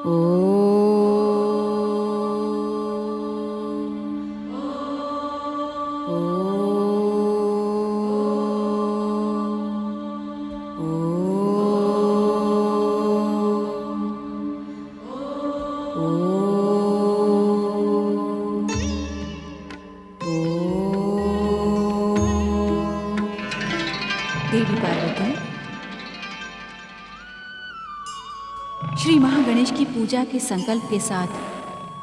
देवी पार्वती, श्री महागणेश की पूजा के संकल्प के साथ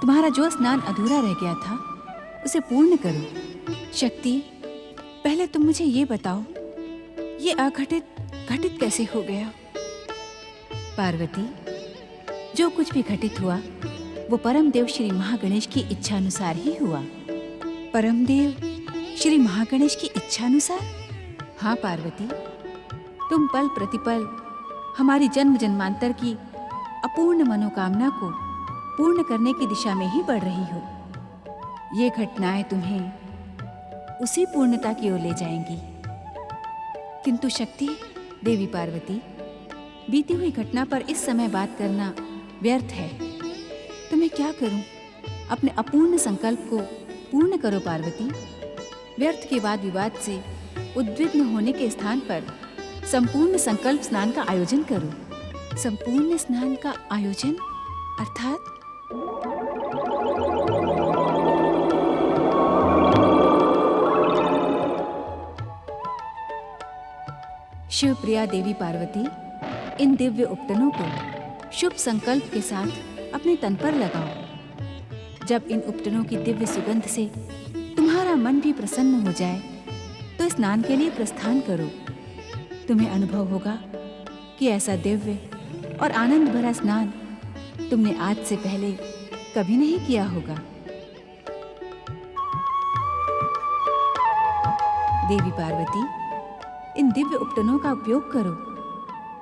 तुम्हारा जो स्नान अधूरा रह गया था उसे पूर्ण करो। शक्ति, पहले तुम मुझे ये बताओ, ये अघटित घटित कैसे हो गया? पार्वती, जो कुछ भी घटित हुआ वो परमदेव श्री महागणेश की इच्छानुसार ही हुआ। परमदेव श्री महागणेश की इच्छानुसार? हाँ पार्वती, तुम पल प्रतिपल हमारी जन्म जन्मांतर की अपूर्ण मनोकामना को पूर्ण करने की दिशा में ही बढ़ रही हो। ये घटनाएं तुम्हें उसी पूर्णता की ओर ले जाएंगी। किंतु शक्ति, देवी पार्वती, बीती हुई घटना पर इस समय बात करना व्यर्थ है। तो मैं क्या करूं? अपने अपूर्ण संकल्प को पूर्ण करो पार्वती। व्यर्थ के वाद विवाद से उद्विग्न होने के स्थान पर संपूर्ण संकल्प स्नान का आयोजन करो। संपूर्ण स्नान का आयोजन अर्थात? शिवप्रिया देवी पार्वती, इन दिव्य उपटनों को शुभ संकल्प के साथ अपने तन पर लगाओ। जब इन उपटनों की दिव्य सुगंध से तुम्हारा मन भी प्रसन्न हो जाए तो स्नान के लिए प्रस्थान करो। तुम्हें अनुभव होगा कि ऐसा दिव्य और आनंद भरा स्नान तुमने आज से पहले कभी नहीं किया होगा। देवी पार्वती, इन दिव्य उपटनों का उपयोग करो,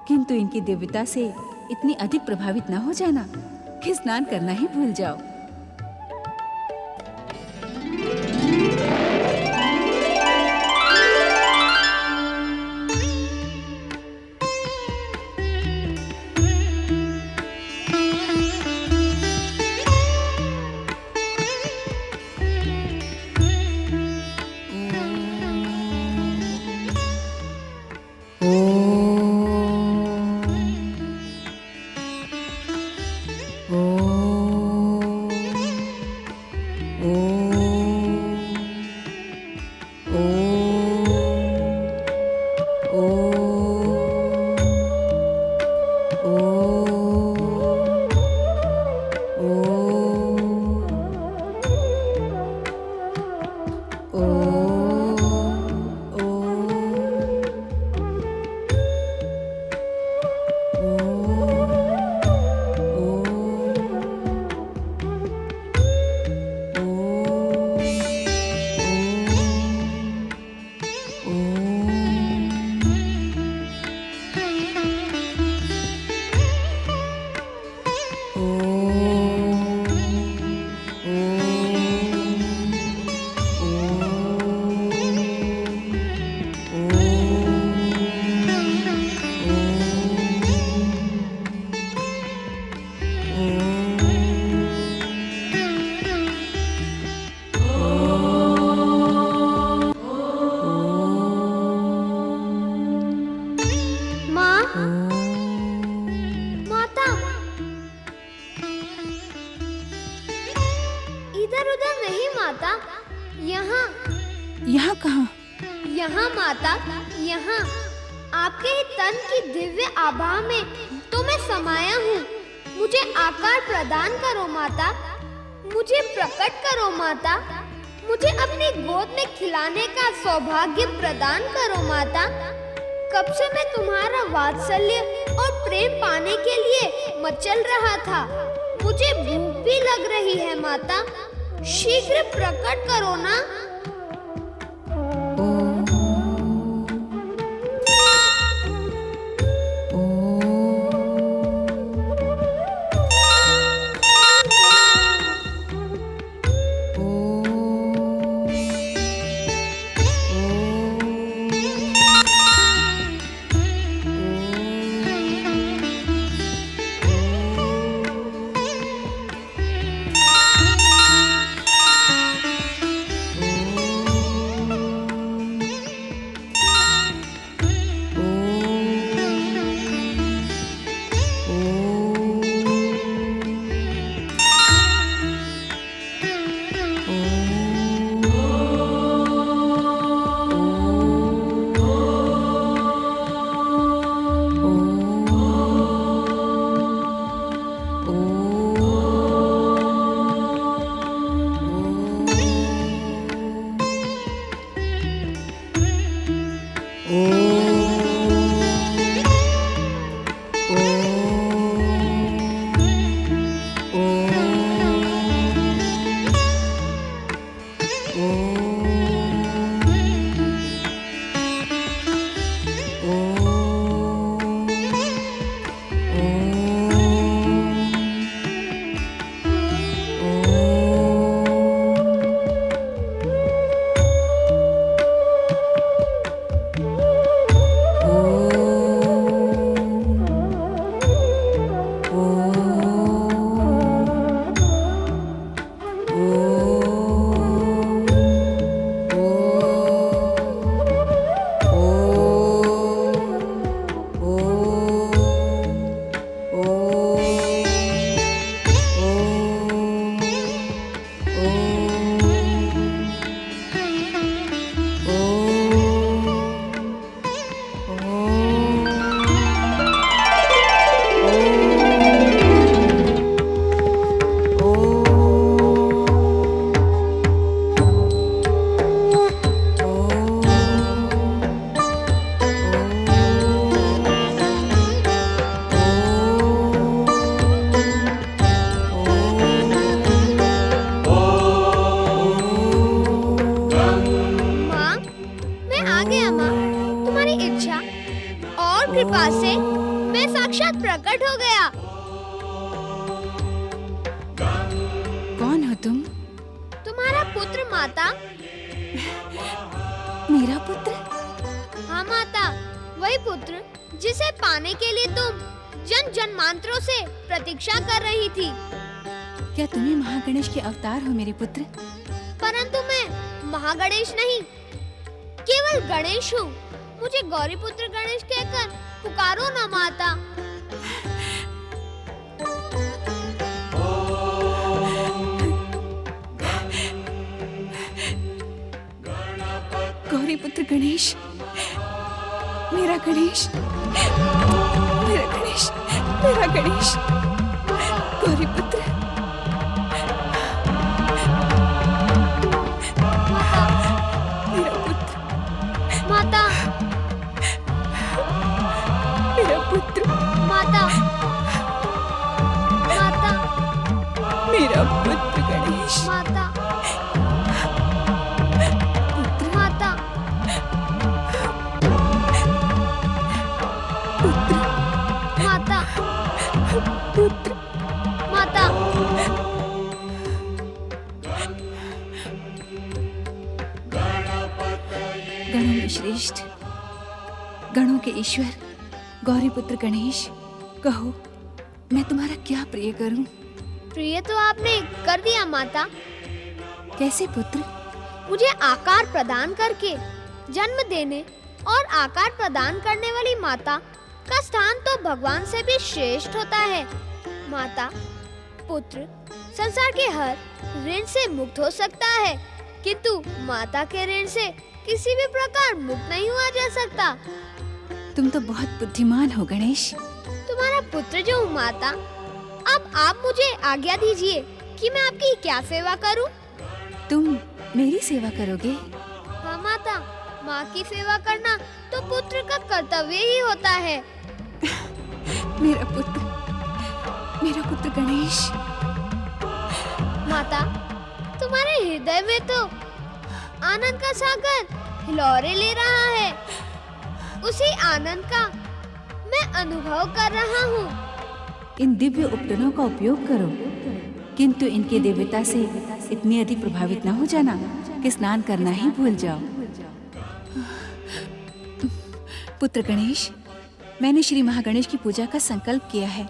किंतु इनकी दिव्यता से इतनी अधिक प्रभावित न हो जाना कि स्नान करना ही भूल जाओ। यहाँ कहाँ? यहाँ माता, यहाँ आपके तन की दिव्य आभा में तो मैं समाया हूँ। मुझे आकार प्रदान करो माता, मुझे प्रकट करो माता, मुझे अपनी गोद में खिलाने का सौभाग्य प्रदान करो माता। कब से मैं तुम्हारा वात्सल्य और प्रेम पाने के लिए मचल रहा था। मुझे भूख भी लग रही है माता, शीघ्र प्रकट करो ना। पुत्र माता। मेरा पुत्र? हाँ माता, वही पुत्र जिसे पाने के लिए तुम जन जन्मांतरों से प्रतीक्षा कर रही थी। क्या तुम्ही महागणेश के अवतार हो मेरे पुत्र? परंतु मैं महागणेश नहीं, केवल गणेश हूँ। मुझे गौरी पुत्र गणेश कहकर पुकारो ना माता। गौरी पुत्र गणेश, मेरा गणेश, मेरा गणेश, मेरा गणेश, गौरी पुत्र। मेरा पुत्र, माता, मेरा पुत्र, माता, माता, मेरा पुत्र गणेश, माता, पुत्र, माता, पुत्र, माता, पुत्र। माता। गणों में श्रेष्ठ, गणों के ईश्वर, गौरी पुत्र गणेश, कहो मैं तुम्हारा क्या प्रिय करूं? प्रिय तो आपने कर दिया माता। कैसे पुत्र? मुझे आकार प्रदान करके जन्म देने और आकार प्रदान करने वाली माता का स्थान तो भगवान से भी श्रेष्ठ होता है। माता, पुत्र संसार के हर ऋण से मुक्त हो सकता है, किंतु माता के ऋण से किसी भी प्रकार मुक्त नहीं हुआ जा सकता। तुम तो बहुत बुद्धिमान हो गणेश। तुम्हारा पुत्र जो हूँ माता, अब आप मुझे आज्ञा दीजिए कि मैं आपकी क्या सेवा करूं? तुम मेरी सेवा करोगे? हाँ माता, माँ की सेवा करना तो पुत्र का कर्तव्य ही होता है। मेरा पुत्र, मेरा पुत्र गणेश। माता, तुम्हारे हृदय में तो आनंद का सागर हिलोरे ले रहा है। उसी आनंद का मैं अनुभव कर रहा हूँ। इन दिव्य उपकरणों का उपयोग करो, किंतु इनकी दिव्यता से इतनी अधिक प्रभावित न हो जाना कि स्नान करना ही भूल जाओ। पुत्र गणेश, मैंने श्री महागणेश की पूजा का संकल्प किया है।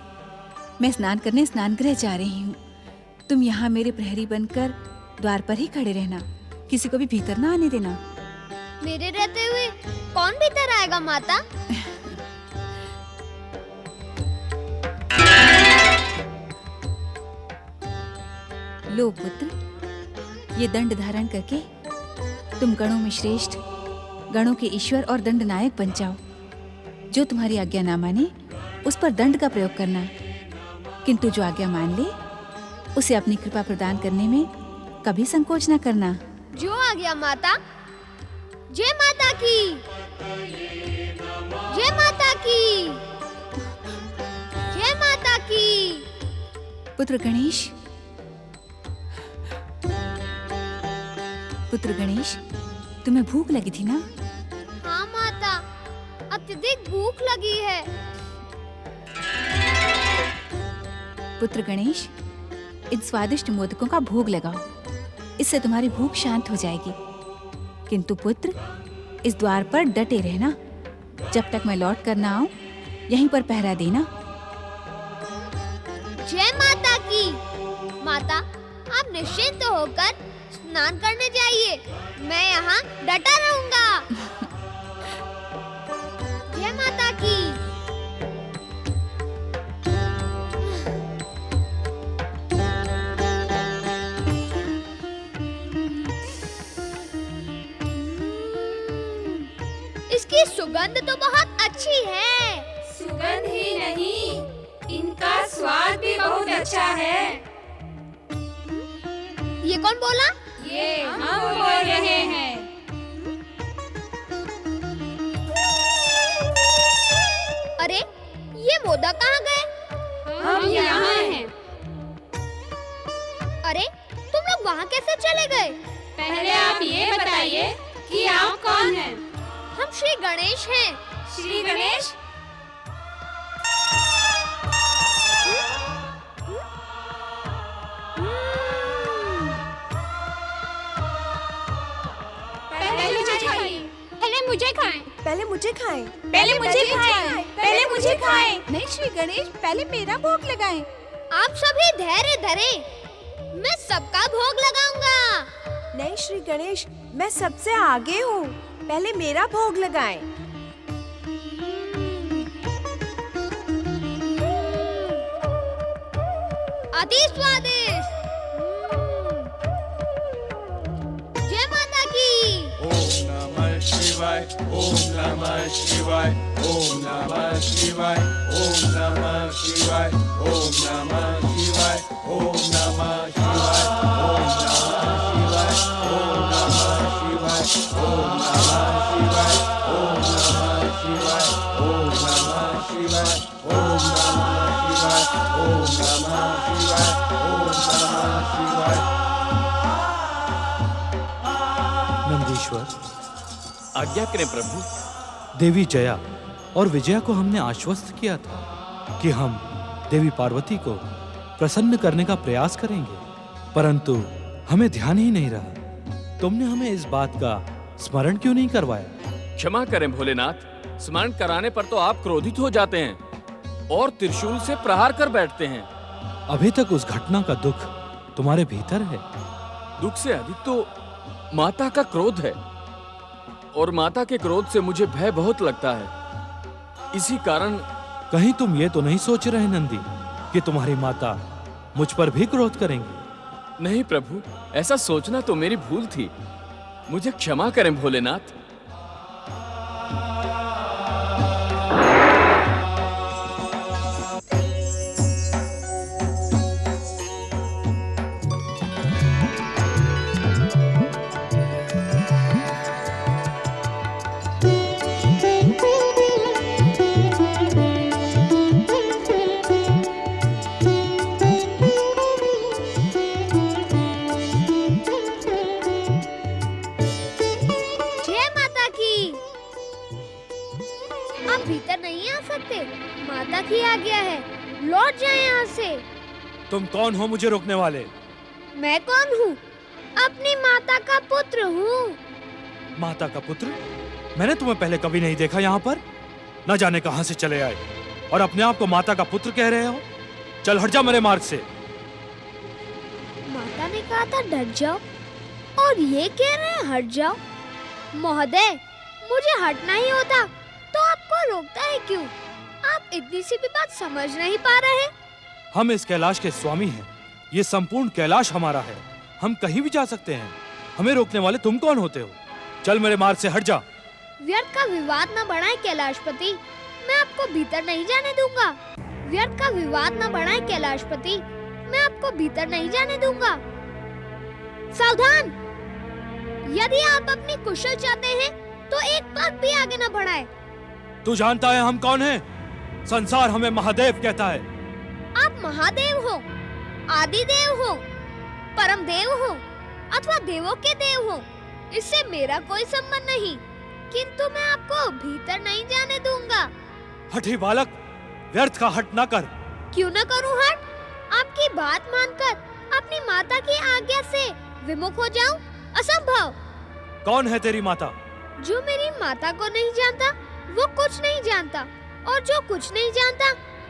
मैं स्नान करने स्नानगृह जा रही हूँ। तुम यहाँ मेरे प्रहरी बनकर द्वार पर ही खड़े रहना, किसी को भी भीतर ना आने देना। मेरे रहते हुए कौन भीतर आएगा माता? लो पुत्र, ये दंड धारण करके तुम गणों में श्रेष्ठ, गणों के ईश्वर और दंड नायक बन जाओ। जो तुम्हारी आज्ञा ना माने उस पर दंड का प्रयोग करना, किंतु जो आज्ञा मान ले उसे अपनी कृपा प्रदान करने में कभी संकोच न करना। जो आ गया माता। जय माता की, जय माता की, जय माता की। पुत्र गणेश, पुत्र गणेश, तुम्हें भूख लगी थी ना? हाँ माता, अत्यधिक भूख लगी है। पुत्र गणेश, इन स्वादिष्ट मोदकों का भोग लगाओ, इससे तुम्हारी भूख शांत हो जाएगी। किंतु पुत्र, इस द्वार पर डटे रहना। जब तक मैं लौट कर ना आऊं, यहीं पर पहरा देना। जय माता की। माता, आप निश्चिंत होकर स्नान करने जाइए, मैं यहाँ डटा रहूंगा। जय माता की। इसकी सुगंध तो बहुत अच्छी है। सुगंध ही नहीं, इनका स्वाद भी बहुत अच्छा है। ये कौन बोला? ये हम बोल रहे हैं। अरे, ये मोदक कहाँ गए? हम यहाँ हैं। अरे, तुम लोग वहाँ कैसे चले गए? पहले आप ये बताइए कि आप कौन हैं? हम श्री गणेश हैं। श्री गणेश? खाएं। पहले मुझे खाएं, पहले मुझे खाएं। नहीं श्री गणेश, पहले मेरा भोग लगाएं। आप सभी धैर्य धरें, मैं सबका भोग लगाऊंगा। नहीं श्री गणेश, मैं सबसे आगे हूँ, पहले मेरा भोग लगाएं। अति स्वादिष्ट। जय माता की। ओम नमः शिवाय, ओम नमः शिवाय, ओम नमः शिवाय, ओम नमः शिवाय, ओम नमः शिवाय, ओम नमः शिवाय, ओम नमः शिवाय, ओम नमः शिवाय, ओम नमः शिवाय, ओम नमः शिवाय, ओम नमः शिवाय, ओम नमः शिवाय, ओम नमः शिवाय, ओम नमः शिवाय। नंदीश्वर, आज्ञा करें प्रभु। देवी जया और विजया को हमने आश्वस्त किया था कि हम देवी पार्वती को प्रसन्न करने का प्रयास करेंगे, परंतु हमें ध्यान ही नहीं रहा। तुमने हमें इस बात का स्मरण क्यों नहीं करवाया? क्षमा करें भोलेनाथ, स्मरण कराने पर तो आप क्रोधित हो जाते हैं और त्रिशूल से प्रहार कर बैठते हैं। अभी तक उस घटना का दुख तुम्हारे भीतर है। दुख से अधिक तो माता का क्रोध है, और माता के क्रोध से मुझे भय बहुत लगता है। इसी कारण कहीं तुम ये तो नहीं सोच रहे नंदी कि तुम्हारी माता मुझ पर भी क्रोध करेंगी? नहीं प्रभु, ऐसा सोचना तो मेरी भूल थी। मुझे क्षमा करें भोलेनाथ। जय माता की। आप भीतर नहीं आ सकते, माता की आज्ञा है। लौट जाएं यहाँ से। तुम कौन हो मुझे रोकने वाले? मैं कौन हूँ? अपनी माता का पुत्र हूँ। माता का पुत्र? मैंने तुम्हें पहले कभी नहीं देखा यहाँ पर। न जाने कहां से चले आए और अपने आप को माता का पुत्र कह रहे हो। चल हट जा मेरे मार्ग से। माता ने कहा था डर जाओ, और ये कह रहे हैं हट जाओ। महोदय, मुझे हटना ही होता तो आपको रोकता है क्यों? आप इतनी सी भी बात समझ नहीं पा रहे। हम इस कैलाश के स्वामी हैं। ये संपूर्ण कैलाश हमारा है। हम कहीं भी जा सकते हैं। हमें रोकने वाले तुम कौन होते हो? चल मेरे मार्ग से हट जा। व्यर्थ का विवाद न बढ़ाए कैलाशपति, मैं आपको भीतर नहीं जाने दूंगा। व्यर्थ का विवाद न बढ़ाए कैलाशपति, मैं आपको भीतर नहीं जाने दूंगा। सावधान! यदि आप अपनी कुशल चाहते हैं तो एक पग भी आगे न बढ़ाए। तू जानता है हम कौन हैं? संसार हमें महादेव कहता है। आप महादेव हो, आदि देव हो, परम देव हो, अथवा देवों के देव हो, इससे मेरा कोई संबंध नहीं, किंतु मैं आपको भीतर नहीं जाने दूंगा। हठी बालक, व्यर्थ का हट ना कर। क्यों न करूं हट? आपकी बात मानकर अपनी माता की आज्ञा से विमुख हो जाऊं? असंभव। कौन है तेरी माता? जो मेरी माता को नहीं जानता वो कुछ नहीं जानता, और जो कुछ नहीं जानता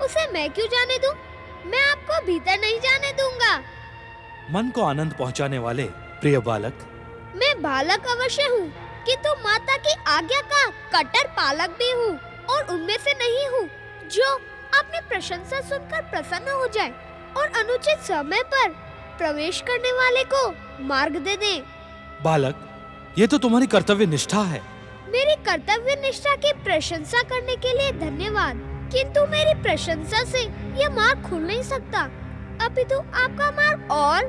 उसे मैं क्यों जाने दूं? मैं आपको भीतर नहीं जाने दूंगा। मन को आनंद पहुंचाने वाले प्रिय बालक, मैं बालक अवश्य हूँ, किंतु माता की आज्ञा का कट्टर पालक भी हूँ, और उनमें से नहीं हूँ जो अपनी प्रशंसा सुनकर प्रसन्न हो जाए और अनुचित समय पर प्रवेश करने वाले को मार्ग दे दे। बालक, ये तो तुम्हारी कर्तव्य निष्ठा है। मेरी कर्तव्य निष्ठा की प्रशंसा करने के लिए धन्यवाद, किंतु मेरी प्रशंसा से यह मार्ग खुल नहीं सकता। अपितु आपका मार्ग और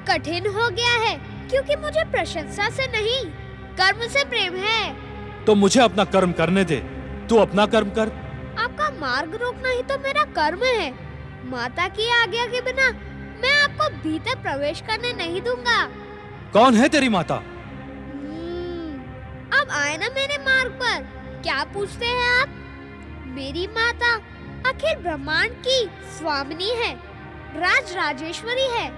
कठिन हो गया है, क्योंकि मुझे प्रशंसा से नहीं कर्म से प्रेम है। तो मुझे अपना कर्म करने दे। तू अपना कर्म कर। आपका मार्ग रोकना ही तो मेरा कर्म है। माता की आज्ञा के बिना मैं आपको भीतर प्रवेश करने नहीं दूंगा। कौन है तेरी माता? अब आए ना मेरे मार्ग पर। क्या पूछते हैं आप? मेरी माता अखिल ब्रह्मांड की स्वामिनी है, राज राजेश्वरी है,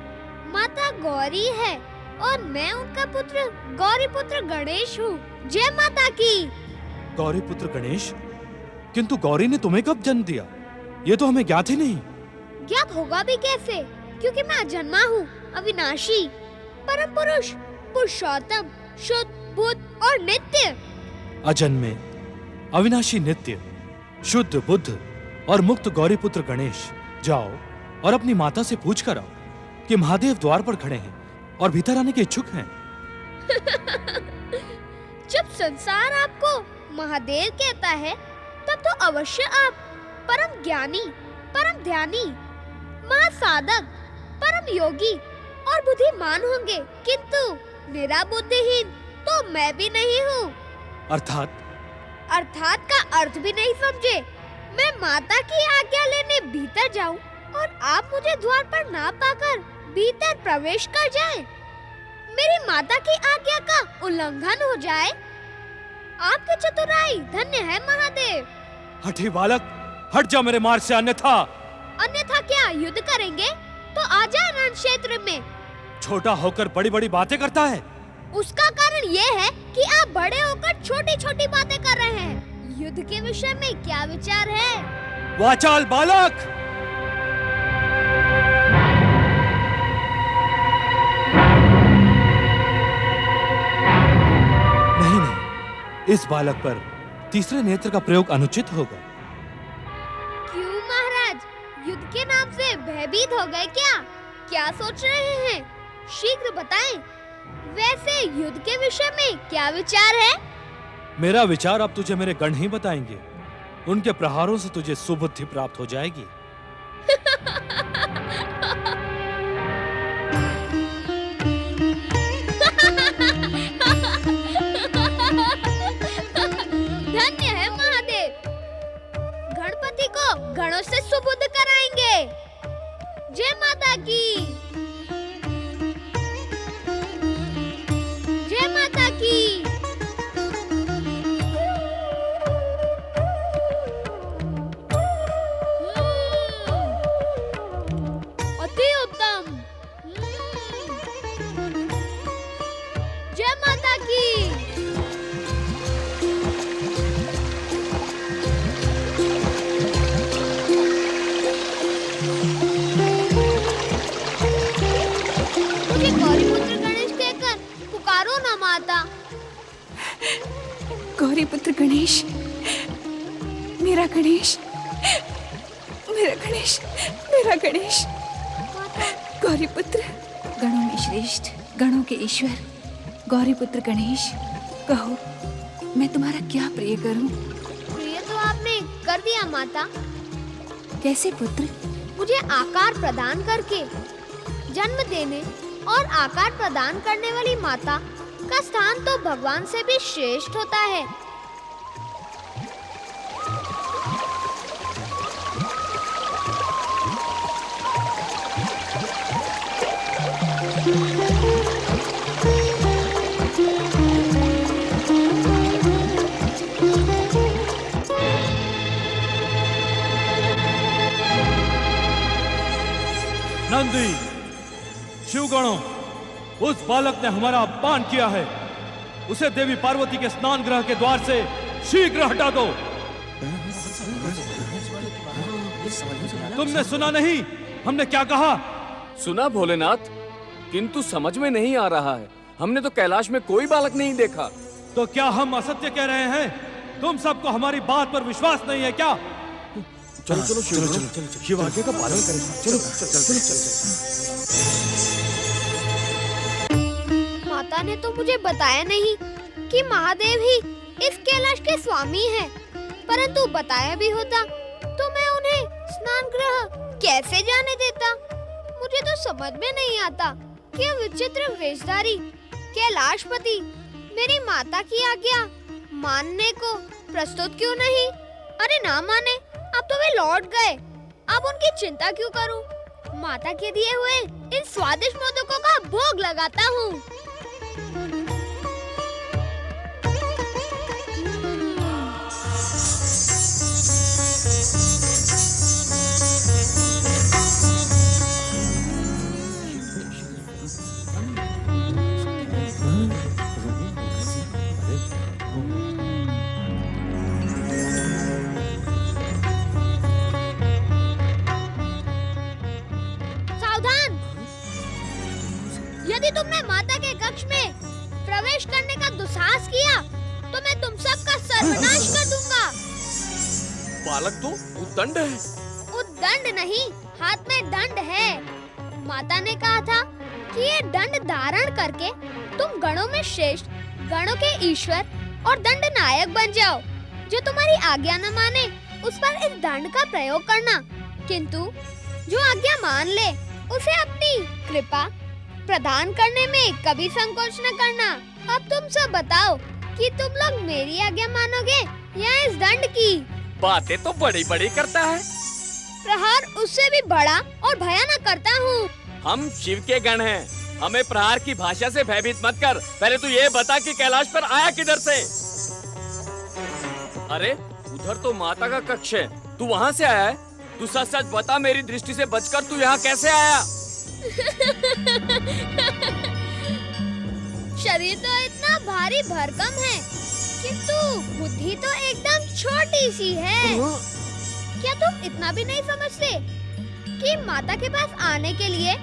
माता गौरी है, और मैं उनका पुत्र गौरी पुत्र गणेश हूँ। जय माता की। गौरी पुत्र गणेश, किंतु गौरी ने तुम्हें कब जन्म दिया? ये तो हमें ज्ञात ही नहीं। ज्ञात होगा भी कैसे, क्योंकि मैं अजन्मा हूँ, अविनाशी, परम पुरुष, पुरुषोत्तम, शुद्ध, बुद्ध और नित्य। अजन्मे, अविनाशी, नित्य, शुद्ध, बुद्ध और मुक्त गौरी पुत्र गणेश, जाओ और अपनी माता से पूछ कर आओ कि महादेव द्वार पर खड़े हैं और भीतर आने के इच्छुक हैं। जब संसार आपको महादेव कहता है, तब तो अवश्य आप परम ज्ञानी, परम ध्यानी, महासाधक, परम योगी और बुद्धिमान होंगे, किंतु मेरा बुद्धिहीन तो मैं भी नहीं हूँ। अर्थात का अर्थ भी नहीं समझे। मैं माता की आज्ञा लेने भीतर जाऊं और आप मुझे द्वार पर ना पाकर भीतर प्रवेश कर जाएं। मेरी माता की आज्ञा का उल्लंघन हो जाए। आपकी चतुराई धन्य है महादेव। हठी बालक, हट जा मेरे मार्ग से, अन्यथा क्या युद्ध करेंगे? तो आ जाए रण क्षेत्र में। छोटा होकर बड़ी बड़ी बातें करता है। उसका कारण ये है कि आप बड़े होकर छोटी छोटी बातें कर रहे हैं। युद्ध के विषय में क्या विचार है? वाचाल बालक! नहीं, इस बालक पर तीसरे नेत्र का प्रयोग अनुचित होगा। क्यों महाराज, युद्ध के नाम से भयभीत हो गए क्या? क्या सोच रहे हैं? शीघ्र बताएं। वैसे युद्ध के विषय में क्या विचार है? मेरा विचार अब तुझे मेरे गण ही बताएंगे। उनके प्रहारों से तुझे सुबुद्धि प्राप्त हो जाएगी। धन्य है महादेव, गणपति को गणों से सुबुद्ध कराएंगे। जय माता की, जय माता की। अति उत्तम। जय माता की। मुझे गौरीपुत्र गणेश कहकर पुकारो ना माता। गौरी पुत्र गणेश, मेरा गणेश, मेरा गणेश, मेरा गणेश। गौरी पुत्र, गणों में श्रेष्ठ, गणों के ईश्वर, गौरी पुत्र गणेश, कहो मैं तुम्हारा क्या प्रिय करूं? प्रिय तो आपने कर दिया माता। कैसे पुत्र? मुझे आकार प्रदान करके। जन्म देने और आकार प्रदान करने वाली माता का स्थान तो भगवान से भी श्रेष्ठ होता है। नंदी, शिवगणों, उस बालक ने हमारा अपमान किया है। उसे देवी पार्वती के स्नान गृह के द्वार से शीघ्र हटा दो। तुमने सुना नहीं हमने क्या कहा? सुना भोलेनाथ, किंतु समझ में नहीं आ रहा है। हमने तो कैलाश में कोई बालक नहीं देखा। तो क्या हम असत्य कह रहे हैं? तुम सबको हमारी बात पर विश्वास नहीं है क्या? चलो चलो चलो शिव आज्ञा का पालन करें। चलो चलो चलो। माता ने तो मुझे बताया नहीं कि महादेव ही इस कैलाश के स्वामी हैं। परंतु बताया भी होता तो मैं उन्हें स्नान गृह कैसे जाने देता। मुझे तो समझ में नहीं आता कि विचित्र वेशधारी कैलाशपति मेरी माता की आज्ञा मानने को प्रस्तुत क्यों नहीं? अरे ना माने, अब तो वे लौट गए। अब उनकी चिंता क्यों करूं? माता के दिए हुए इन स्वादिष्ट मोदकों का भोग लगाता हूँ। यदि तुमने माता के कक्ष में प्रवेश करने का दुस्साहस किया तो मैं तुम सबका सर्वनाश कर दूंगा। बालक तो उद्दंड है। उद्दंड नहीं, हाथ में दंड है। माता ने कहा था कि ये दंड धारण करके तुम गणों में श्रेष्ठ, गणों के ईश्वर और दंड नायक बन जाओ। जो तुम्हारी आज्ञा न माने उस पर इस दंड का प्रयोग करना, किंतु जो आज्ञा मान ले उसे अपनी कृपा प्रदान करने में कभी संकोच न करना। अब तुम सब बताओ कि तुम लोग मेरी आज्ञा मानोगे या इस दंड की? बातें तो बड़ी बड़ी करता है। प्रहार उससे भी बड़ा और भयानक करता हूँ। हम शिव के गण हैं। हमें प्रहार की भाषा से भयभीत मत कर। पहले तू ये बता कि कैलाश पर आया किधर से? अरे उधर तो माता का कक्ष है, तू वहाँ से आया है? तू सच सच बता, मेरी दृष्टि से बचकर तू यहाँ कैसे आया? शरीर तो इतना भारी भरकम है, किंतु बुद्धि तो एकदम छोटी सी है। क्या तुम इतना भी नहीं समझते कि माता के पास आने के लिए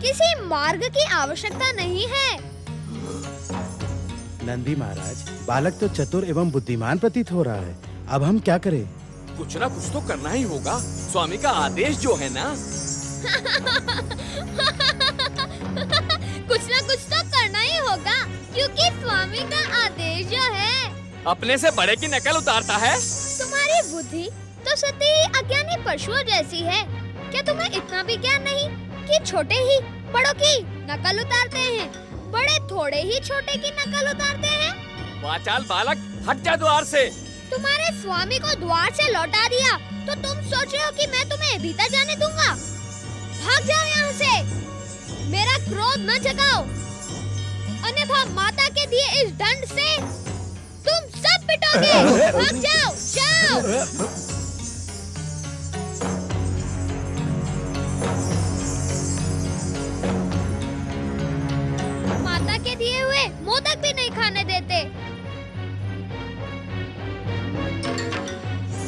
किसी मार्ग की आवश्यकता नहीं है? नंदी महाराज, बालक तो चतुर एवं बुद्धिमान प्रतीत हो रहा है। अब हम क्या करें? कुछ ना कुछ तो करना ही होगा। स्वामी का आदेश जो है ना। कुछ ना कुछ तो करना ही होगा, क्योंकि स्वामी का आदेश जो है। अपने से बड़े की नकल उतारता है। तुम्हारी बुद्धि तो सती अज्ञानी पशुओं जैसी है। क्या तुम्हें इतना भी ज्ञान नहीं कि छोटे ही बड़ों की नकल उतारते हैं, बड़े थोड़े ही छोटे की नकल उतारते हैं? वाचाल बालक, हट जा द्वार से। तुम्हारे स्वामी को द्वार से लौटा दिया तो तुम सोच रहे हो कि मैं तुम्हें भीतर जाने दूंगा? भाग जाओ यहाँ से, मेरा क्रोध न जगाओ, अन्यथा माता के दिए इस दंड से तुम सब पिटोगे। भाग जाओ, जाओ। माता के दिए हुए मोदक भी नहीं खाने देते।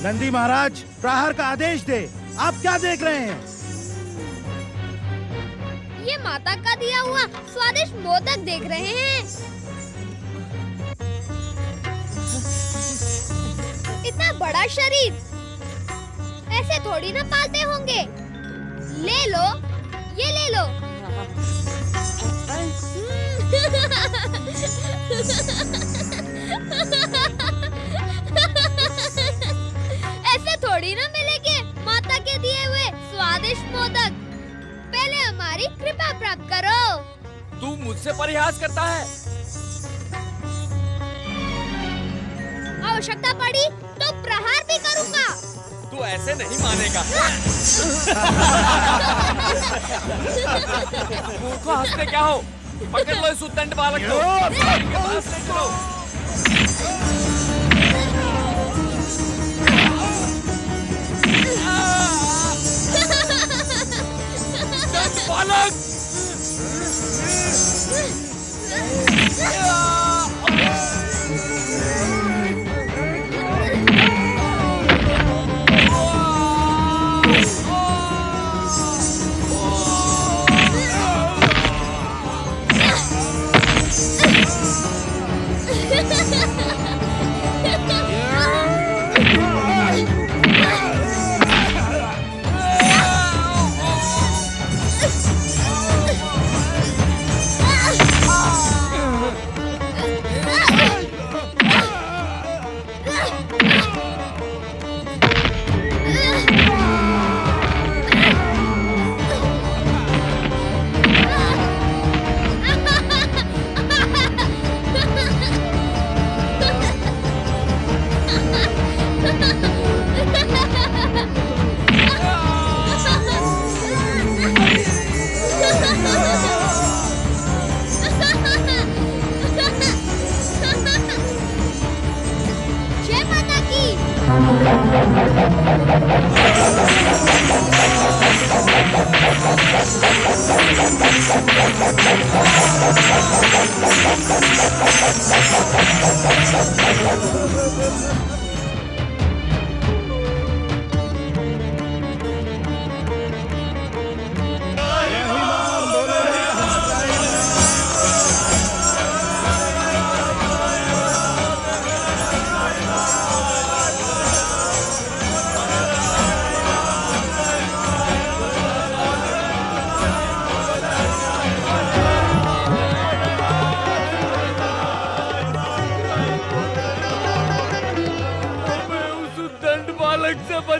नंदी महाराज, प्रहार का आदेश दे। आप क्या देख रहे हैं? ये माता का दिया हुआ स्वादिष्ट मोदक देख रहे हैं। इतना बड़ा शरीर ऐसे थोड़ी ना पालते होंगे। ले लो, ये ले लो। ऐसे थोड़ी ना मिलेंगे माता के दिए हुए स्वादिष्ट मोदक। पहले हमारी कृपा प्राप्त करो। तू मुझसे परिहास करता है। आवश्यकता पड़ी तो प्रहार भी करूंगा। तू ऐसे नहीं मानेगा। मूर्खों, हंसते क्या हो? पकड़ लो इस उद्दंड बालक को। इनके पास ले चलो। उद्दंड बालक!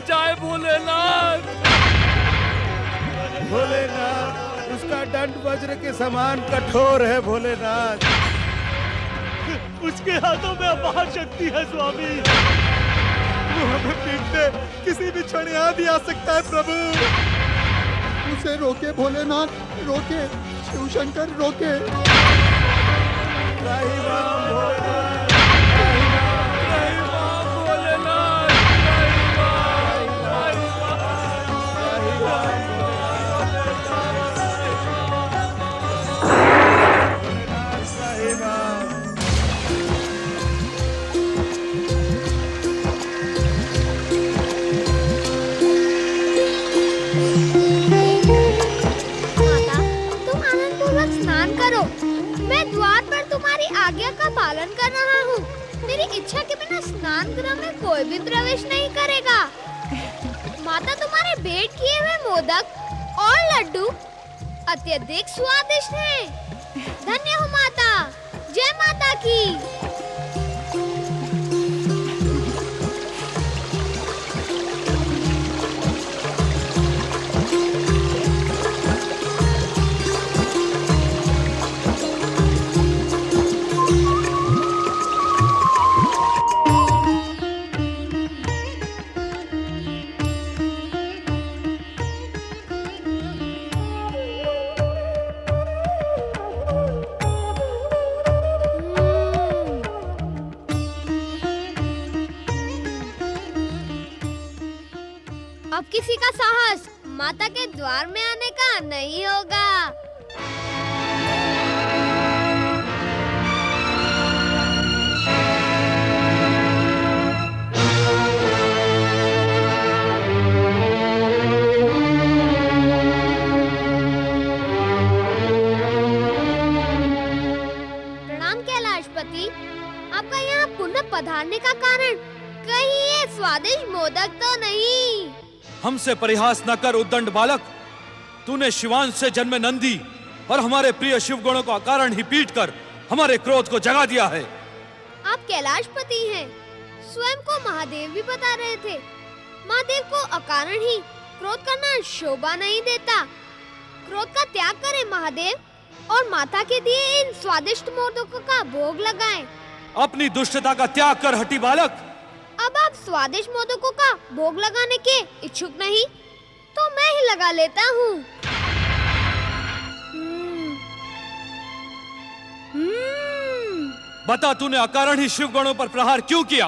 बचाए भोलेनाथ। भोलेनाथ, उसका दंड वज्र के समान कठोर है भोलेनाथ। उसके हाथों में अपार शक्ति है स्वामी। वो हमें पीटने किसी भी क्षण यहाँ भी आ सकता है प्रभु। उसे रोके भोलेनाथ, रोके शिव शंकर, रोके। त्राहि माम भोलेनाथ, त्राहि माम भोलेनाथ, त्राहि माम, त्राहि त्राहि माम। माता, तुम आनंदपूर्वक स्नान करो। मैं द्वार पर तुम्हारी आज्ञा का पालन कर रहा हूँ। मेरी इच्छा के बिना स्नान गृह में कोई भी प्रवेश नहीं करेगा। माता, तुम्हारे भेंट किए हुए मोदक और लड्डू अत्यधिक स्वादिष्ट हैं। धन्य हो माता। जय माता की। अब किसी का साहस माता के द्वार में आने का नहीं होगा। प्रणाम कैलाशपति। आपका यहाँ पुनः पधारने का कारण कहीं ये स्वादिष्ट मोदक तो नहीं? हमसे परिहास न कर उद्दंड बालक। तूने शिवांश से जन्मे नंदी और हमारे प्रिय शिवगणों को अकारण ही पीट कर हमारे क्रोध को जगा दिया है। आप कैलाशपति हैं। स्वयं को महादेव भी बता रहे थे। महादेव को अकारण ही क्रोध करना शोभा नहीं देता। क्रोध का त्याग करें महादेव और माता के दिए इन स्वादिष्ट मोदकों का भोग लगाएं। अपनी दुष्टता का त्याग कर हटी बालक। अब आप स्वादिष्ट मोदकों का भोग लगाने के इच्छुक नहीं तो मैं ही लगा लेता हूँ। बता, तूने अकारण ही शिवगणों पर प्रहार क्यों किया?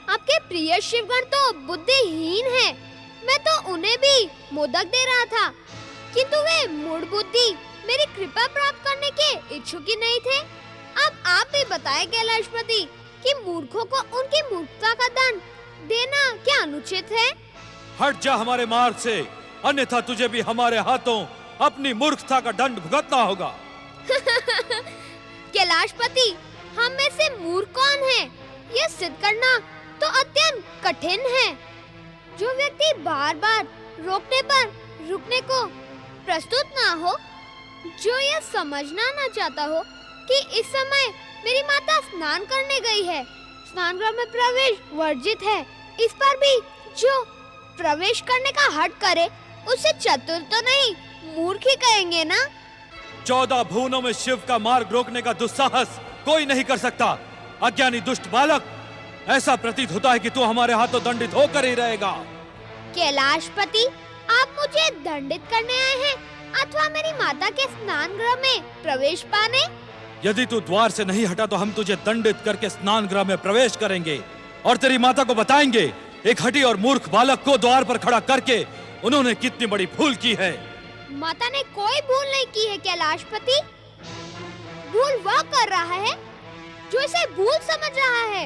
आपके प्रिय शिवगण तो बुद्धिहीन हैं। मैं तो उन्हें भी मोदक दे रहा था, किंतु वे मूढ़ बुद्धि मेरी कृपा प्राप्त करने के इच्छुक ही नहीं थे। अब आप भी बताएं कैलाशपति कि मूर्खों को उनकी मूर्खता का दंड देना क्या अनुचित है? हट जा हमारे मार्ग से, अन्यथा तुझे भी हमारे हाथों अपनी मूर्खता का दंड भुगतना होगा। कैलाशपति, हम में से मूर्ख कौन है, यह सिद्ध करना तो अत्यंत कठिन है। जो व्यक्ति बार बार रोकने पर रुकने को प्रस्तुत ना हो, जो यह समझना ना चाहता हो कि इस समय मेरी माता स्नान करने गई है, स्नान गृह में प्रवेश वर्जित है, इस पर भी जो प्रवेश करने का हट करे उसे चतुर तो नहीं मूर्ख ही कहेंगे ना। 14 भुवनों में शिव का मार्ग रोकने का दुस्साहस कोई नहीं कर सकता। अज्ञानी दुष्ट बालक, ऐसा प्रतीत होता है कि तू हमारे हाथों दंडित होकर ही रहेगा। कैलाशपति, आप मुझे दंडित करने आए हैं अथवा मेरी माता के स्नान गृह में प्रवेश पाने? यदि तू द्वार से नहीं हटा तो हम तुझे दंडित करके स्नान गृह में प्रवेश करेंगे और तेरी माता को बताएंगे एक हठी और मूर्ख बालक को द्वार पर खड़ा करके उन्होंने कितनी बड़ी भूल की है। माता ने कोई भूल नहीं की है कैलाशपति। भूल वह कर रहा है जो इसे भूल समझ रहा है।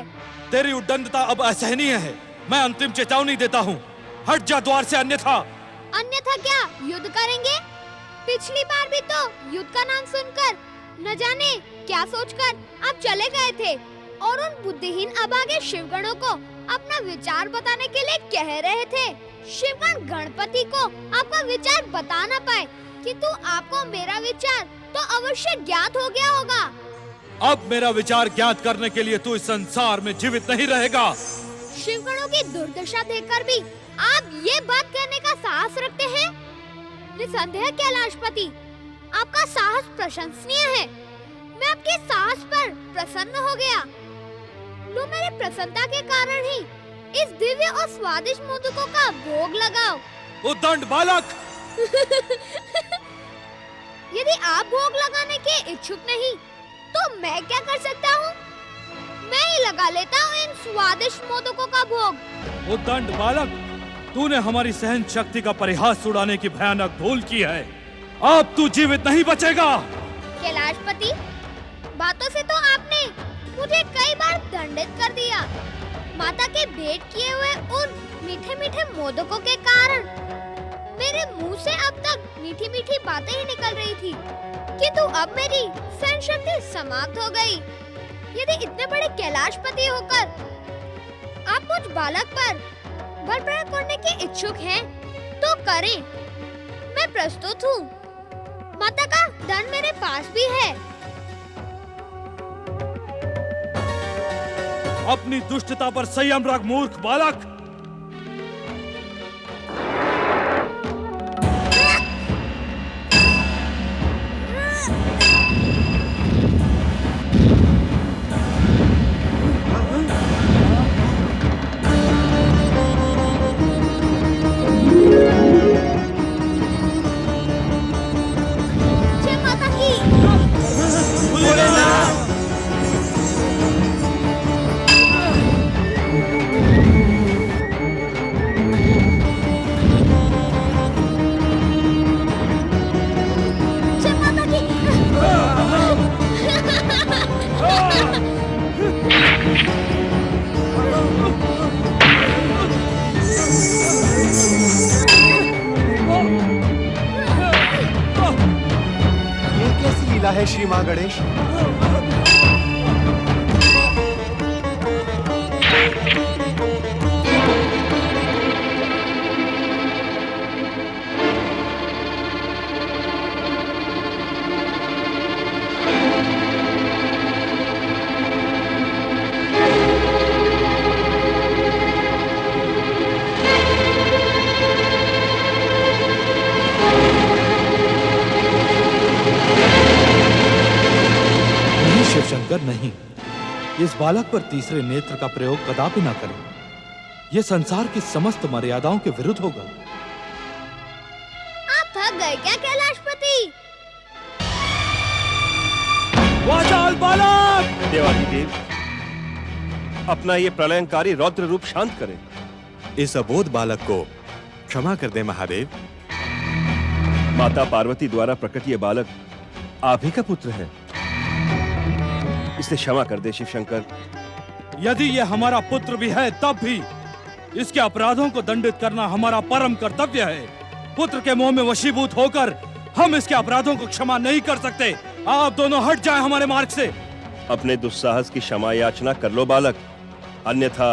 तेरी उद्दंडता अब असहनीय है। मैं अंतिम चेतावनी देता हूँ, हट जा द्वार से, अन्यथा। अन्यथा क्या युद्ध करेंगे? पिछली बार भी तो युद्ध का नाम सुनकर न जाने क्या सोचकर आप चले गए थे और उन बुद्धिहीन अभागे शिवगणों को अपना विचार बताने के लिए कह रहे थे। शिवगण गणपति को आपका विचार बता न पाए, किंतु आपको मेरा विचार तो अवश्य ज्ञात हो गया होगा। अब मेरा विचार ज्ञात करने के लिए तू इस संसार में जीवित नहीं रहेगा। शिवगणों की दुर्दशा देखकर भी आप ये बात कहने का साहस रखते हैं? निसंदेह कैलाशपति, आपका साहस प्रशंसनीय है। मैं आपके साहस पर प्रसन्न हो गया। लो, मेरी प्रसन्नता के कारण ही इस दिव्य और स्वादिष्ट मोदकों का भोग लगाओ। उद्दंड बालक! यदि आप भोग लगाने के इच्छुक नहीं, तो मैं क्या कर सकता हूँ? मैं ही लगा लेता हूँ इन स्वादिष्ट मोदकों का भोग। उद्दंड बालक, तूने हमारी सहन शक्ति का परिहास उड़ाने की भयानक भूल की है। अब तू जीवित नहीं बचेगा। कैलाशपति, बातों से तो आपने मुझे कई बार दंडित कर दिया। माता के भेंट किए हुए उन मीठे मीठे मोदकों के कारण मेरे मुंह से अब तक मीठी मीठी बातें ही निकल रही थी, किंतु अब मेरी सहन शक्ति समाप्त हो गई। यदि इतने बड़े कैलाशपति होकर आप मुझ बालक पर बल प्रयोग करने के इच्छुक हैं, तो करें। मैं प्रस्तुत हूँ। माता का दंड मेरे पास भी है। अपनी दुष्टता पर संयम रख मूर्ख बालक। जय माता की। जय माता की। ये कैसी लीला है श्री मां गणेश? शिवशंकर, नहीं, इस बालक पर तीसरे नेत्र का प्रयोग कदापि न करें। यह संसार की समस्त मर्यादाओं के विरुद्ध होगा। आप थक गए क्या कैलाशपति? वाचाल बालक! देवाधिदेव, अपना ये प्रलयंकारी रौद्र रूप शांत करें। इस अबोध बालक को क्षमा कर दे महादेव। माता पार्वती द्वारा प्रकट ये बालक आप ही का पुत्र है। इसे क्षमा कर दे शिव शंकर। यदि यह हमारा पुत्र भी है, तब भी इसके अपराधों को दंडित करना हमारा परम कर्तव्य है। पुत्र के मोह में वशीभूत होकर हम इसके अपराधों को क्षमा नहीं कर सकते। आप दोनों हट जाएं हमारे मार्ग से। अपने दुस्साहस की क्षमा याचना कर लो बालक, अन्यथा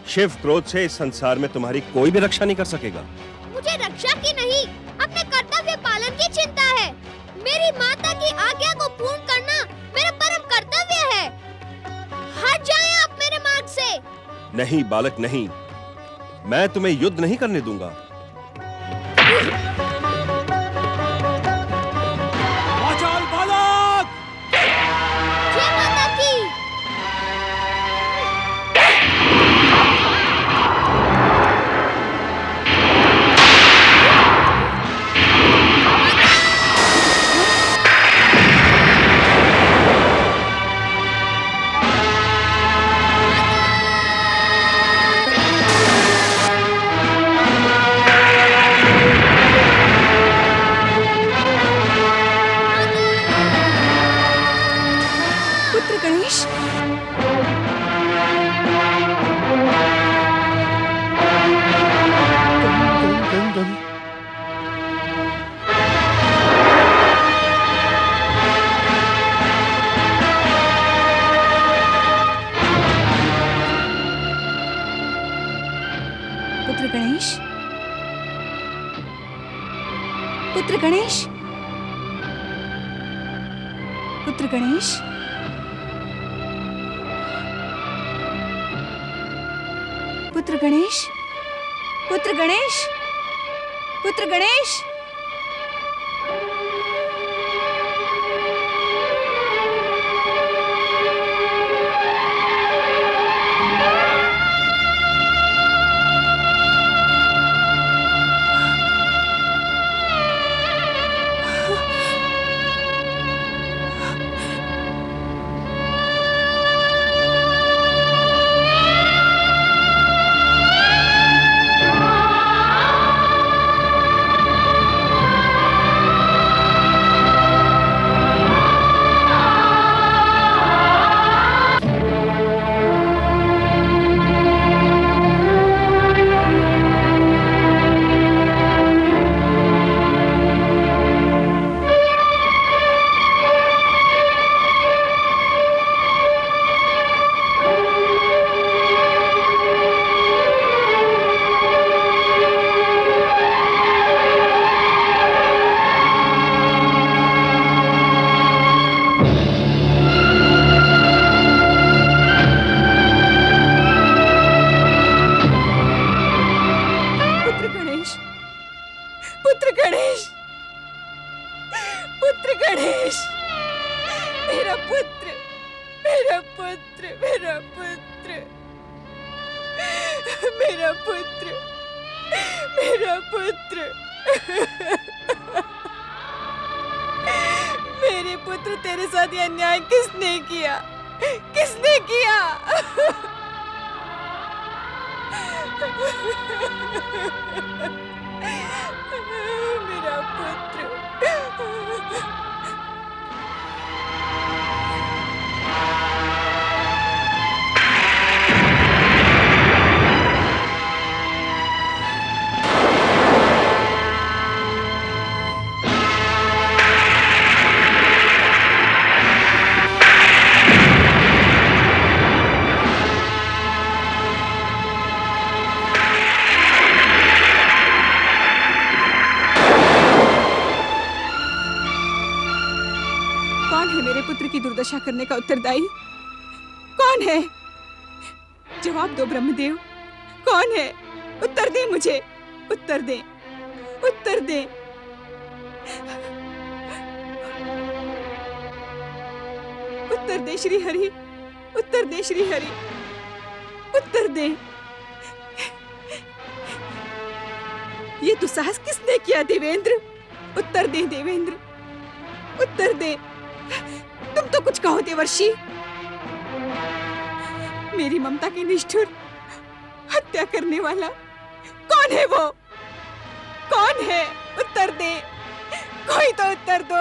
शिव क्रोध से इस संसार में तुम्हारी कोई भी रक्षा नहीं कर सकेगा। मुझे रक्षा की नहीं, अपने कर्तव्य पालन की चिंता है। मेरी माता की आज्ञा को पूर्ण करना मेरा परम कर्तव्य है। हट जाएं आप मेरे मार्ग से। नहीं बालक नहीं, मैं तुम्हें युद्ध नहीं करने दूंगा। वाचाल बालक! जय माता की। पुत्र गणेश, पुत्र गणेश, पुत्र गणेश, पुत्र गणेश, पुत्र गणेश, पुत्र गणेश, पुत्र गणेश। मेरा पुत्र, मेरे पुत्र, तेरे साथ ये अन्याय किसने किया? किसने किया? मेरा पुत्र। पुत्र की दुर्दशा करने का उत्तरदायी कौन है? जवाब दो ब्रह्मदेव, कौन है? उत्तर दे मुझे, उत्तर दे, उत्तर दे। उत्तर दे श्री हरि, उत्तर दे श्री हरि, उत्तर दे। ये दुस्साहस किसने किया देवेंद्र? उत्तर दे देवेंद्र, उत्तर दे। तुम तो कुछ कहो देवर्षि। मेरी ममता की निष्ठुर हत्या करने वाला कौन है? वो कौन है? उत्तर दे, कोई तो उत्तर दो।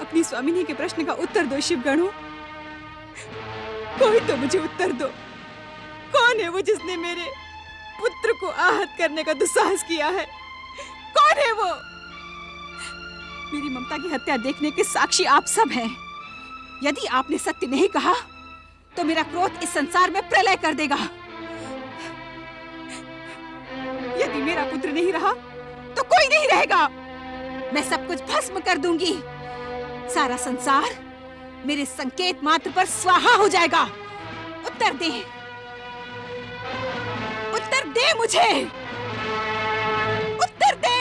अपनी स्वामिनी के प्रश्न का उत्तर दो शिवगणों, कोई तो मुझे उत्तर दो। कौन है वो जिसने मेरे पुत्र को आहत करने का दुस्साहस किया है? कौन है वो? मेरी ममता की हत्या देखने के साक्षी आप सब हैं। यदि आपने सत्य नहीं कहा तो मेरा क्रोध इस संसार में प्रलय कर देगा। यदि मेरा पुत्र नहीं रहा तो कोई नहीं रहेगा। मैं सब कुछ भस्म कर दूंगी। सारा संसार मेरे संकेत मात्र पर स्वाहा हो जाएगा। उत्तर दे, उत्तर दे मुझे, उत्तर दे।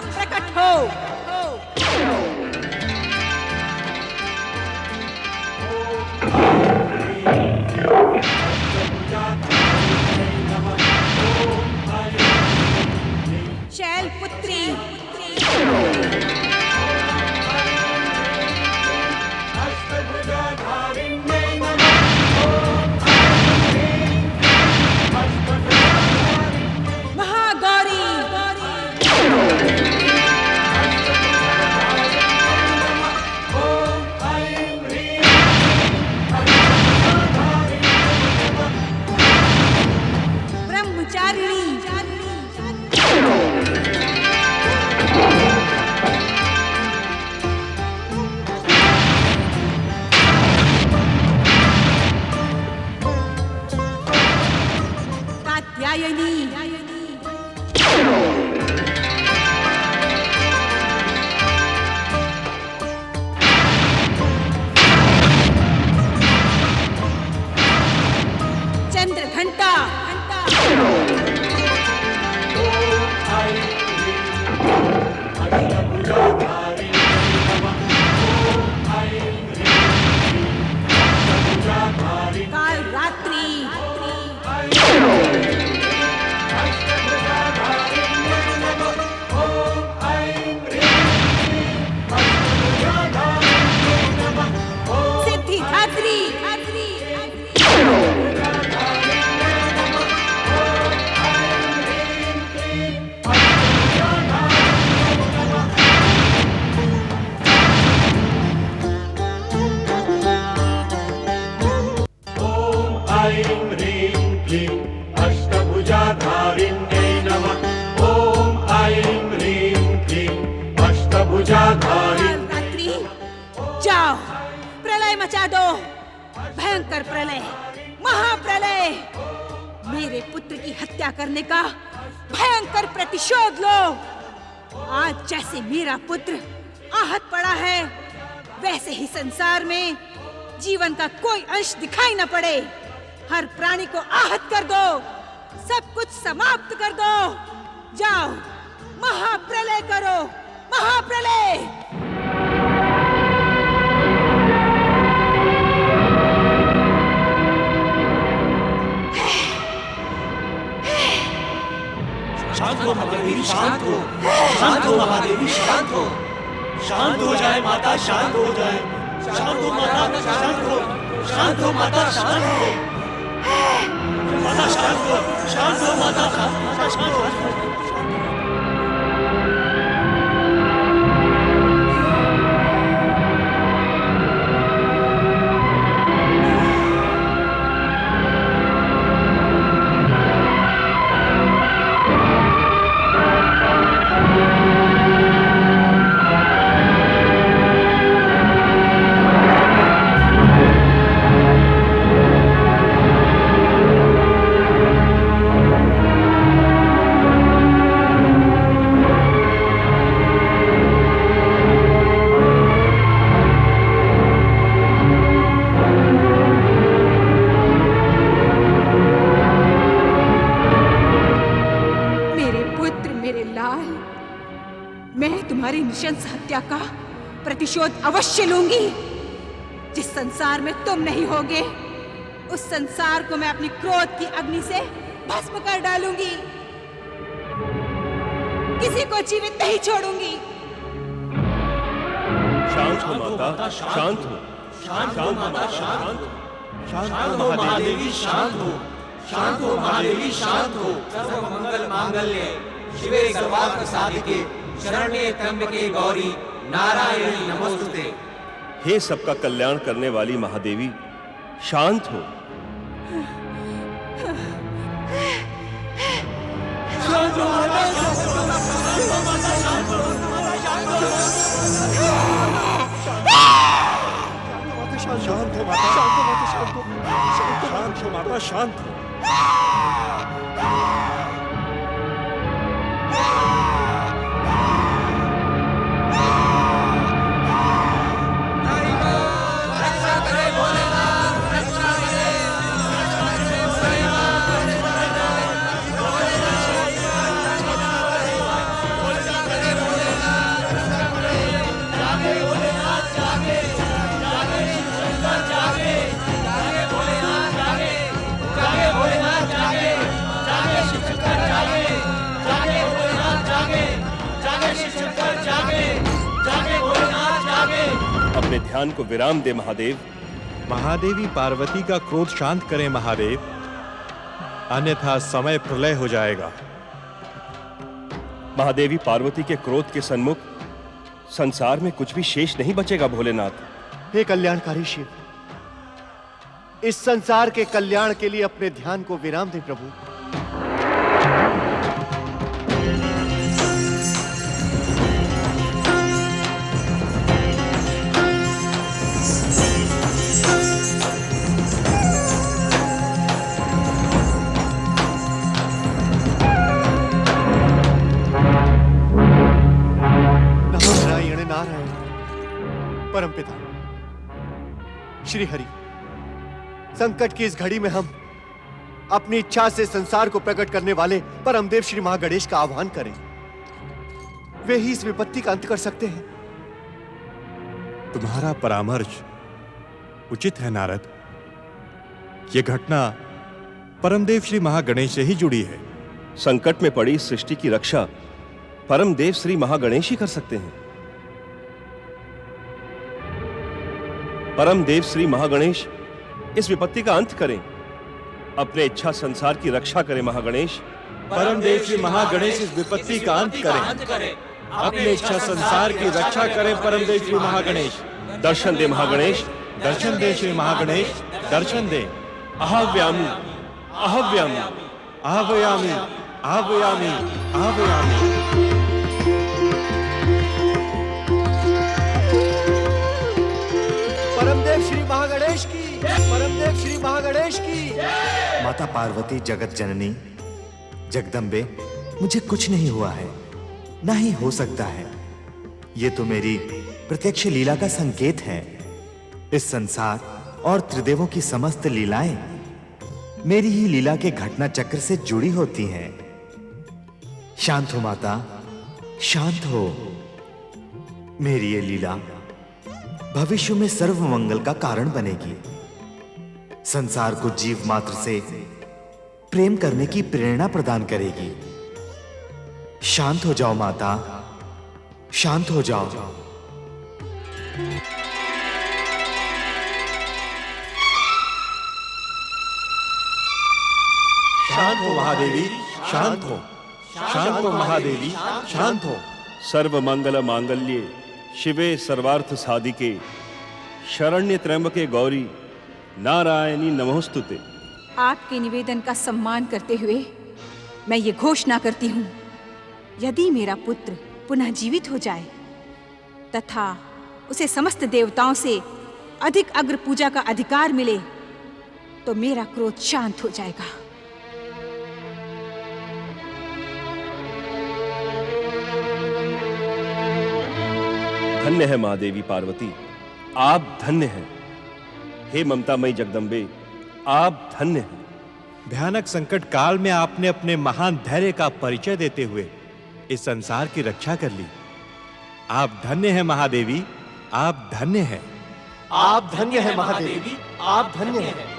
प्रकट हो। कात्यायनी। चंद्र घंटा। काल रात्रि। सिद्धिदात्री। रात्रि जाओ, प्रलय मचा दो, भयंकर प्रलय, महाप्रलय। मेरे पुत्र की हत्या करने का भयंकर प्रतिशोध लो। आज जैसे मेरा पुत्र आहत पड़ा है, वैसे ही संसार में जीवन का कोई अंश दिखाई न पड़े। हर प्राणी को आहत कर दो, सब कुछ समाप्त कर दो। जाओ, महाप्रलय करो, महाप्रलय। शांत हो महादेवी, शांत हो, शांत हो महादेवी, शांत हो, शांत हो जाए माता, शांत हो जाए, शांत हो माता, शांत हो, शांत हो माता, शांत हो, माता शांत हो, शांत हो माता, शांत हो। तुम्हारी नृशंस हत्या का प्रतिशोध अवश्य लूंगी। जिस संसार में तुम नहीं होगे, उस संसार को मैं अपनी क्रोध की अग्नि से भस्म कर डालूंगी। किसी को जीवित नहीं छोड़ूंगी। शांत हो माता, शांत हो, शांत हो माता, शांत हो, शांत हो महादेवी, शांत हो, शांत हो महादेवी, शांत हो। सर्व मंगल मांगल्ये शिवे सर्वार्थ साधिके शरण्ये त्र्यंबके गौरी नारायणी नमोस्तुते। हे सबका कल्याण करने वाली महादेवी, शांत हो। शांत हो माता, शांत हो, शांत हो, शांत हो माता, शांत हो, शांत हो माता, शांत हो। अपने ध्यान को विराम दे महादेव। महादेवी पार्वती का क्रोध शांत करें महादेव, अन्यथा समय प्रलय हो जाएगा। महादेवी पार्वती के क्रोध के सन्मुख संसार में कुछ भी शेष नहीं बचेगा भोलेनाथ। हे कल्याणकारी शिव, इस संसार के कल्याण के लिए अपने ध्यान को विराम दे प्रभु। श्री हरि, संकट की इस घड़ी में हम अपनी इच्छा से संसार को प्रकट करने वाले परमदेव श्री महागणेश का आह्वान करें। वे ही इस विपत्ति का अंत कर सकते हैं। तुम्हारा परामर्श उचित है नारद। ये घटना परमदेव श्री महागणेश से ही जुड़ी है। संकट में पड़ी इस सृष्टि की रक्षा परमदेव श्री महागणेश ही कर सकते हैं। परमदेव श्री महागणेश इस विपत्ति का अंत करें, अपने इच्छा संसार की रक्षा करें। महागणेश, परमदेव श्री महागणेश इस विपत्ति का अंत करें, अपने इच्छा संसार की रक्षा करें। परमदेव श्री महागणेश, दर्शन दे महागणेश, दर्शन दे श्री महागणेश, दर्शन दे। आहव्यामि, आहव्यामि, आहवयामि, आहवयामि, आहवयामि। परमदेव श्री महागणेश की, परमदेव श्री महागणेश की। माता पार्वती, जगत जननी, जगदम्बे, मुझे कुछ नहीं हुआ है, ना ही हो सकता है। ये तो मेरी प्रत्यक्ष लीला का संकेत है। इस संसार और त्रिदेवों की समस्त लीलाएं मेरी ही लीला के घटना चक्र से जुड़ी होती हैं। शांत हो माता, शांत हो। मेरी ये लीला भविष्य में सर्व मंगल का कारण बनेगी। संसार को जीव मात्र से प्रेम करने की प्रेरणा प्रदान करेगी। शांत हो जाओ माता, शांत हो जाओ। शांत हो महादेवी, शांत हो। शांत हो महादेवी, शांत हो। सर्व मंगल मांगल्ये शिवे सर्वार्थ साधिके शरण्य त्र्यंबके गौरी नारायणी नमोस्तुते। आपके निवेदन का सम्मान करते हुए मैं ये घोषणा करती हूँ, यदि मेरा पुत्र पुनः जीवित हो जाए तथा उसे समस्त देवताओं से अधिक अग्र पूजा का अधिकार मिले तो मेरा क्रोध शांत हो जाएगा। धन्य है महादेवी पार्वती, आप धन्य हैं। हे ममतामयी जगदम्बे, आप धन्य हैं। भयानक संकट काल में आपने अपने महान धैर्य का परिचय देते हुए इस संसार की रक्षा कर ली। आप धन्य हैं महादेवी, आप धन्य हैं। आप धन्य है महादेवी, आप धन्य हैं।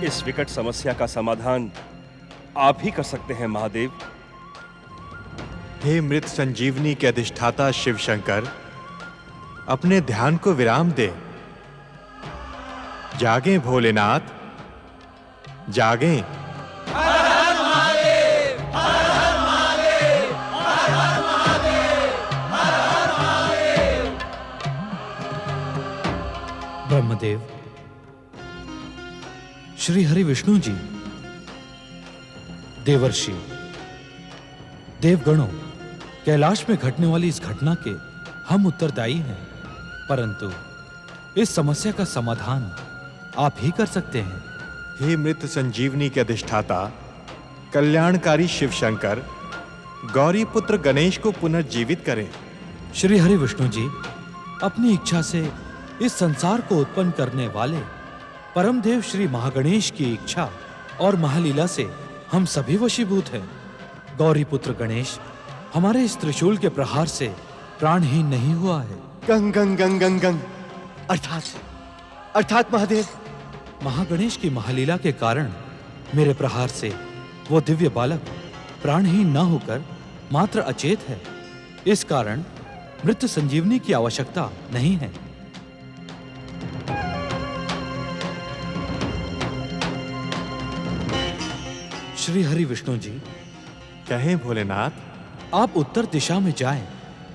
इस विकट समस्या का समाधान आप ही कर सकते हैं महादेव। हे मृत संजीवनी के अधिष्ठाता शिव शंकर, अपने ध्यान को विराम दे। जागें भोलेनाथ, जागें। ब्रह्मदेव, श्री हरि विष्णु जी, देवर्षि, देवगणों, कैलाश में घटने वाली इस घटना के हम उत्तरदायी हैं, परंतु इस समस्या का समाधान आप ही कर सकते हैं। हे मृत संजीवनी के अधिष्ठाता, कल्याणकारी शिव शंकर, गौरी पुत्र गणेश को पुनर्जीवित करें। श्री हरि विष्णु जी, अपनी इच्छा से इस संसार को उत्पन्न करने वाले परमदेव श्री महागणेश की इच्छा और महालीला से हम सभी वशीभूत हैं। गौरी पुत्र गणेश हमारे इस त्रिशूल के प्रहार से प्राणहीन नहीं हुआ है। गंग गंग गंग गंग गंग, अर्थात महादेव, महागणेश की महालीला के कारण मेरे प्रहार से वो दिव्य बालक प्राणहीन न होकर मात्र अचेत है। इस कारण मृत संजीवनी की आवश्यकता नहीं है। श्री हरि विष्णु जी, कहें भोलेनाथ। आप उत्तर दिशा में जाएं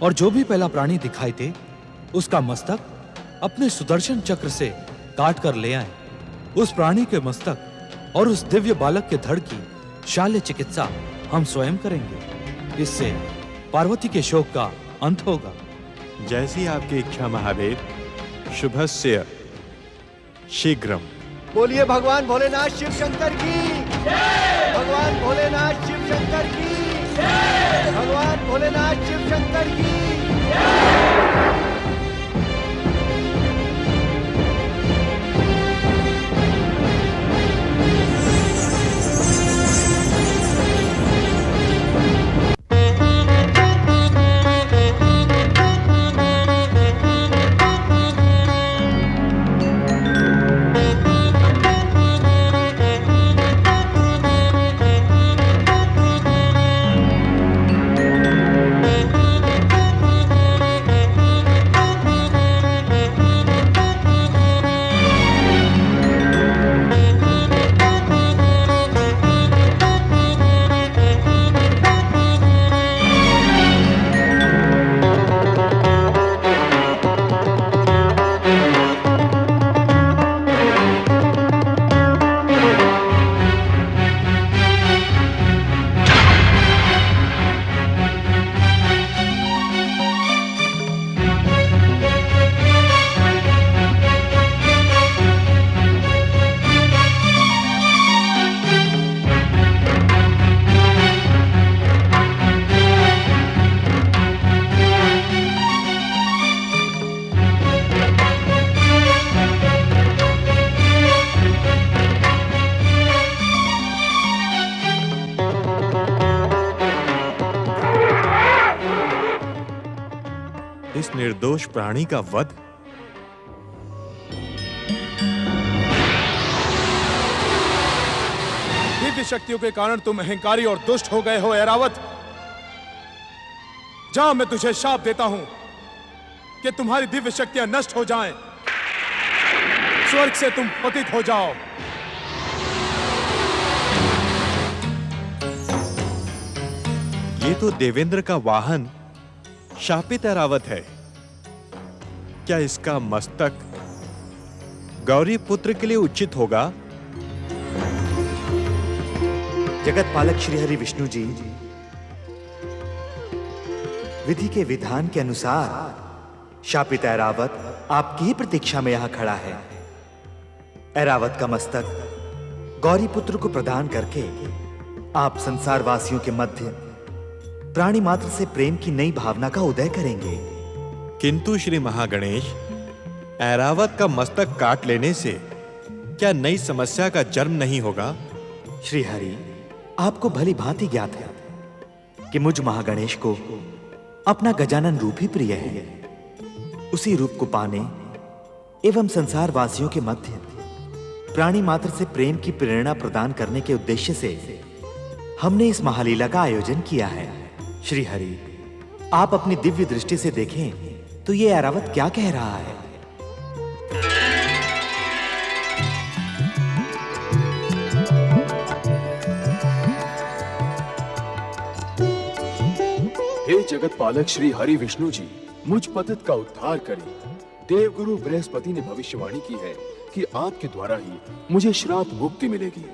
और जो भी पहला प्राणी दिखाई दे उसका मस्तक अपने सुदर्शन चक्र से काट कर ले आए। उस प्राणी के मस्तक और उस दिव्य बालक के धड़ की शाल्य चिकित्सा हम स्वयं करेंगे। इससे पार्वती के शोक का अंत होगा। जैसी आपकी इच्छा महादेव। शुभस्य शीघ्रम। बोलिए भगवान भोलेनाथ शिव शंकर की। भगवान भोलेनाथ शिव शंकर की। भगवान भोलेनाथ शिव शंकर की। इस निर्दोष प्राणी का वध। दिव्य शक्तियों के कारण तुम अहंकारी और दुष्ट हो गए हो ऐरावत। जा, मैं तुझे शाप देता हूं कि तुम्हारी दिव्य शक्तियां नष्ट हो जाएं, स्वर्ग से तुम पतित हो जाओ। ये तो देवेंद्र का वाहन शापित ऐरावत है। क्या इसका मस्तक गौरी पुत्र के लिए उचित होगा? जगत पालक श्री हरि विष्णु जी, विधि के विधान के अनुसार शापित ऐरावत आपकी ही प्रतीक्षा में यहां खड़ा है। ऐरावत का मस्तक गौरी पुत्र को प्रदान करके आप संसार वासियों के मध्य प्राणी मात्र से प्रेम की नई भावना का उदय करेंगे। किंतु श्री महागणेश, ऐरावत का मस्तक काट लेने से क्या नई समस्या का जन्म नहीं होगा? श्री हरि, आपको भली भांति ज्ञात है कि मुझ महागणेश को अपना गजानन रूप ही प्रिय है। उसी रूप को पाने एवं संसार वासियों के मध्य प्राणी मात्र से प्रेम की प्रेरणा प्रदान करने के उद्देश्य से हमने इस महालीला का आयोजन किया है। श्री हरि, आप अपनी दिव्य दृष्टि से देखें तो ये ऐरावत क्या कह रहा है। हे जगत पालक श्री हरि विष्णु जी, मुझ पतित का उद्धार करें। देवगुरु बृहस्पति ने भविष्यवाणी की है कि आपके द्वारा ही मुझे श्राप मुक्ति मिलेगी।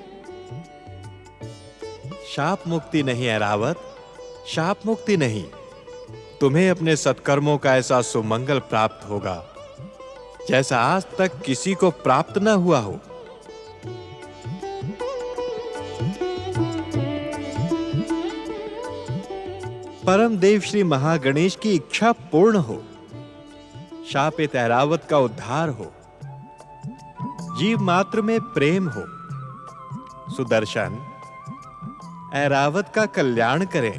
शाप मुक्ति नहीं ऐरावत, शाप मुक्ति नहीं। तुम्हें अपने सत्कर्मों का ऐसा सुमंगल प्राप्त होगा जैसा आज तक किसी को प्राप्त न हुआ हो। परम देव श्री महागणेश की इच्छा पूर्ण हो, शापित ऐरावत का उद्धार हो, जीव मात्र में प्रेम हो। सुदर्शन, ऐरावत का कल्याण करें।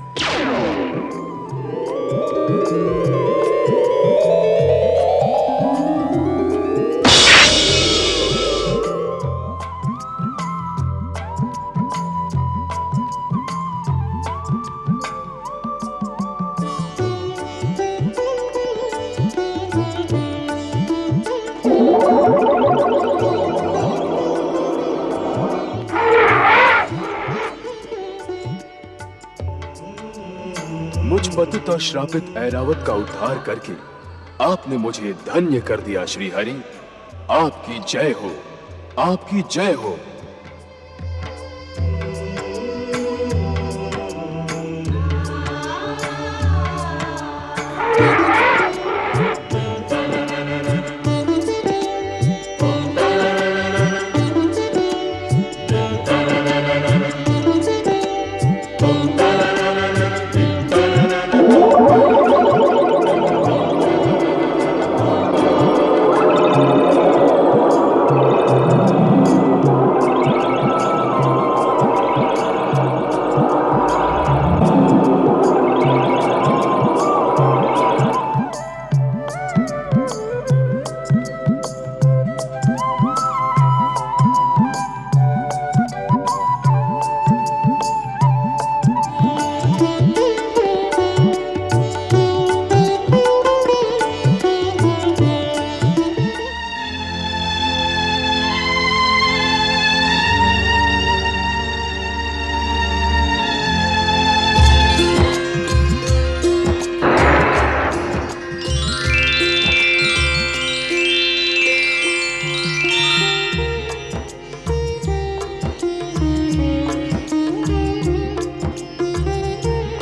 मुझ पतित और श्रापित ऐरावत का उद्धार करके आपने मुझे धन्य कर दिया श्री हरि। आपकी जय हो, आपकी जय हो।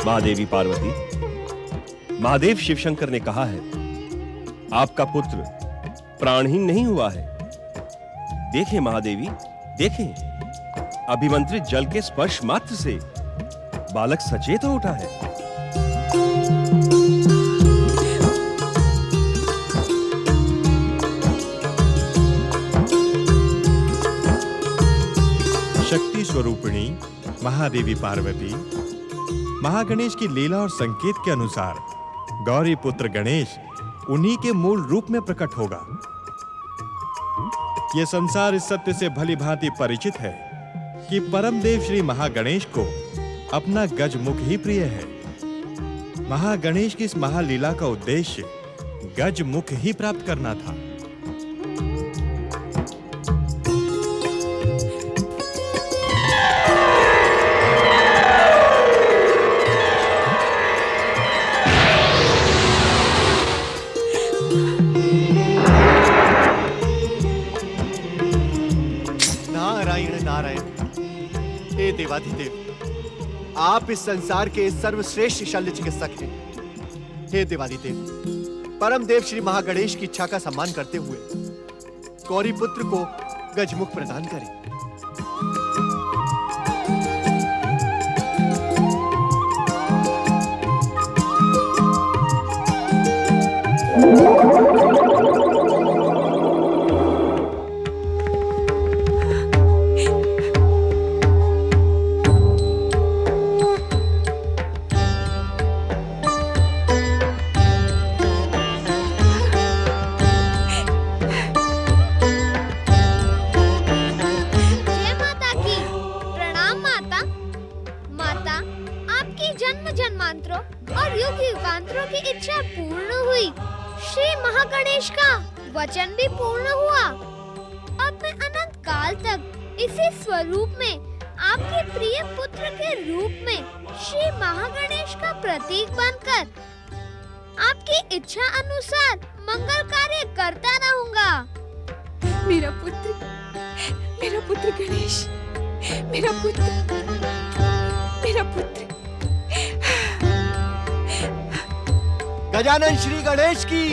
महादेवी पार्वती, महादेव शिवशंकर ने कहा है आपका पुत्र प्राणहीन नहीं हुआ है। देखें महादेवी, देखें, अभिमंत्रित जल के स्पर्श मात्र से बालक सचेत हो उठा है। शक्ति स्वरूपिणी महादेवी पार्वती, महागणेश की लीला और संकेत के अनुसार गौरी पुत्र गणेश उन्हीं के मूल रूप में प्रकट होगा। यह संसार इस सत्य से भली भांति परिचित है कि परम देव श्री महागणेश को अपना गजमुख ही प्रिय है। महागणेश की इस महालीला का उद्देश्य गजमुख ही प्राप्त करना था। हे देवाधिदेव, आप इस संसार के सर्वश्रेष्ठ शल्य चिकित्सक हैं। हे देवाधिदेव, परम देव श्री महागणेश की इच्छा का सम्मान करते हुए गौरी पुत्र को गजमुख प्रदान करें। वचन भी पूर्ण हुआ। अब मैं अनंत काल तक इसी स्वरूप में आपके प्रिय पुत्र के रूप में श्री महागणेश का प्रतीक बनकर आपकी इच्छा अनुसार मंगल कार्य करता रहूंगा। मेरा पुत्र गणेश, मेरा पुत्र। गजानन श्री गणेश की,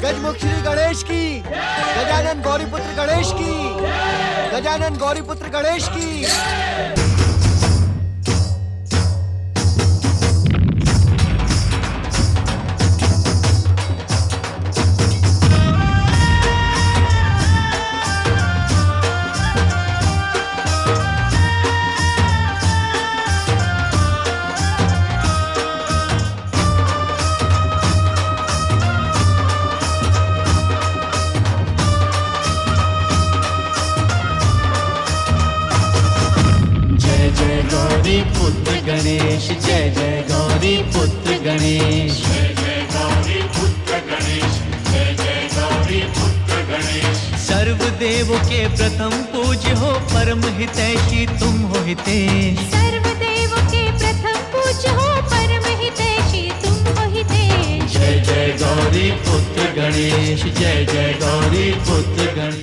गजमुख श्री गणेश की, गजानन गौरीपुत्र गणेश की, गजानन गौरीपुत्र गणेश की। पुत्र गणेश, जय जय गौरी पुत्र गणेश, जय जय गौरी पुत्र गणेश, जय जय गौरी पुत्र गणेश। सर्वदेव के प्रथम पूज्य हो, परम हितैषी तुम हो हितेश। सर्वदेव के प्रथम पूज्य हो, परम हितैषी तुम हो हितेश। जय जय गौरी पुत्र गणेश, जय जय गौरी पुत्र गणेश।